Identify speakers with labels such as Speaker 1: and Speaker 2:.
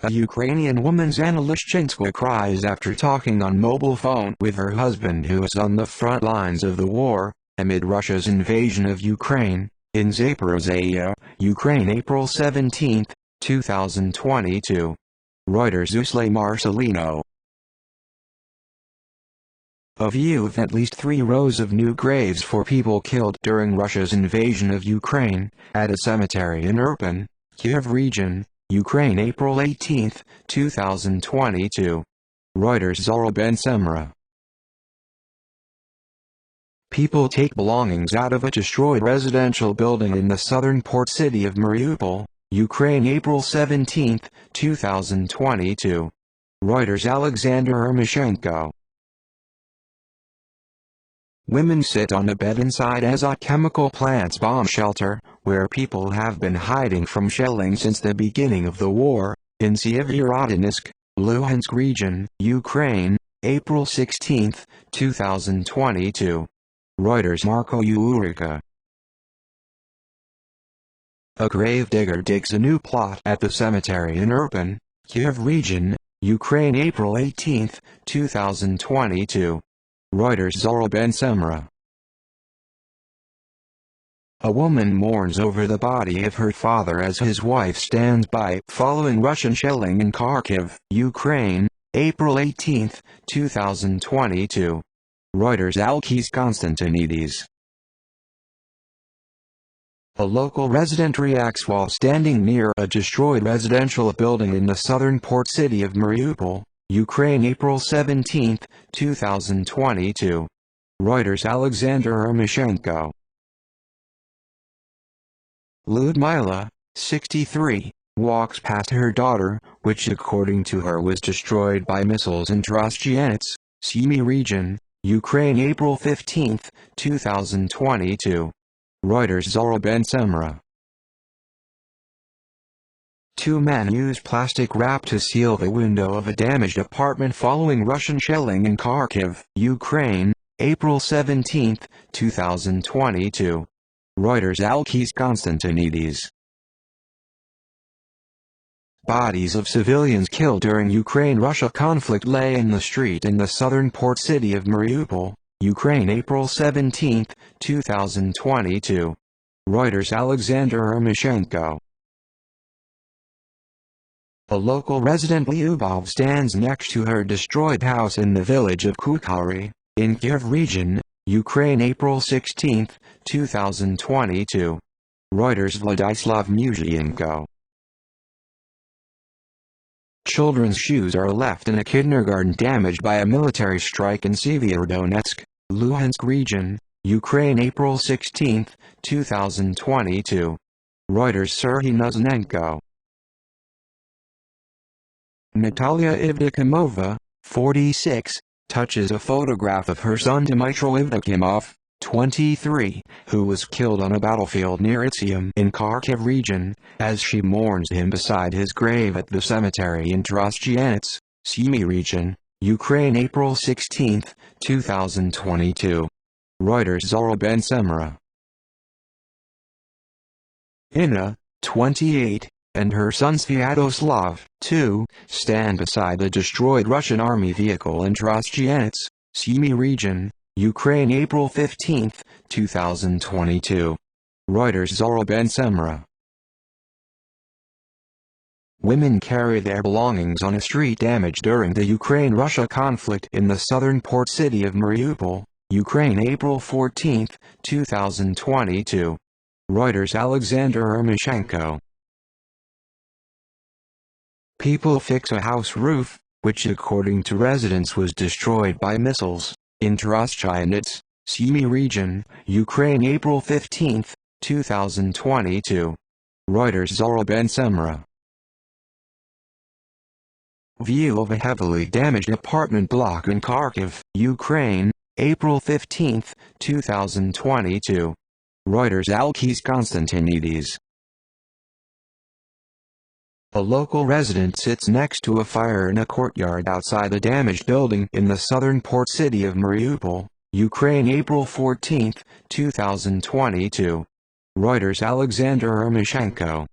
Speaker 1: A Ukrainian woman Anna Lishchenska cries after talking on mobile phone with her husband who is on the front lines of the war, amid Russia's invasion of Ukraine, in Zaporizhzhia, Ukraine April 17, 2022. Reuters. Usle Marcelino. A view of at least 3 rows of new graves for people killed during Russia's invasion of Ukraine, at a cemetery in Irpin, Kiev region, Ukraine April 18, 2022. Reuters. Zara Ben Semra. People take belongings out of a destroyed residential building in the southern port city of Mariupol, Ukraine April 17, 2022. Reuters. Alexander Ermoshenko. Women sit on a bed inside Azot chemical plant's bomb shelter, where people have been hiding from shelling since the beginning of the war, in Syeverodonetsk, Luhansk region, Ukraine, April 16, 2022. Reuters. Marko Urika. A gravedigger digs a new plot at the cemetery in Irpin, Kiev region, Ukraine April 18, 2022. Reuters. Zara Ben Semra. A woman mourns over the body of her father as his wife stands by following Russian shelling in Kharkiv, Ukraine, April 18, 2022. Reuters. Alkis Konstantinidis. A local resident reacts while standing near a destroyed residential building in the southern port city of Mariupol, Ukraine April 17, 2022. Reuters. Alexander Ermoshenko. Ludmila, 63, walks past her daughter, which according to her was destroyed by missiles in Trostianets, Sumy region, Ukraine April 15, 2022. Reuters. Zara Ben Semra. 2 men use plastic wrap to seal the window of a damaged apartment following Russian shelling in Kharkiv, Ukraine, April 17, 2022. Reuters. Alkis Konstantinidis. Bodies of civilians killed during Ukraine-Russia conflict lay in the street in the southern port city of Mariupol, Ukraine April 17, 2022. Reuters. Alexander Ermoshenko. A local resident Lyubov stands next to her destroyed house in the village of Kukhari, in Kiev region, Ukraine April 16, 2022. Reuters. Vladislav Muzhienko. Children's shoes are left in a kindergarten damaged by a military strike in Syeverodonetsk, Luhansk region, Ukraine April 16, 2022. Reuters. Serhiy Nuznenko. Natalia Ivdokimova, 46, touches a photograph of her son Dmitro Ivdokimov, 23, who was killed on a battlefield near Izium in Kharkiv region, as she mourns him beside his grave at the cemetery in Trostianets, Sumy region, Ukraine April 16, 2022. Reuters. Zara Ben Semra. Inna, 28, and her son Sviatoslav, 2, stand beside the destroyed Russian army vehicle in Trostianets, Sumy region, Ukraine April 15, 2022. Reuters. Zara Ben Semra. Women carry their belongings on a street damaged during the Ukraine-Russia conflict in the southern port city of Mariupol, Ukraine April 14, 2022. Reuters. Alexander Ermoshenko. People fix a house roof, which according to residents was destroyed by missiles, in Trostianets, Sumy region, Ukraine April 15, 2022. Reuters. Zara Ben Semra. View of a heavily damaged apartment block in Kharkiv, Ukraine, April 15, 2022. Reuters. Alkis Konstantinidis. A local resident sits next to a fire in a courtyard outside a damaged building in the southern port city of Mariupol, Ukraine April 14, 2022. Reuters. Alexander Ermoshenko.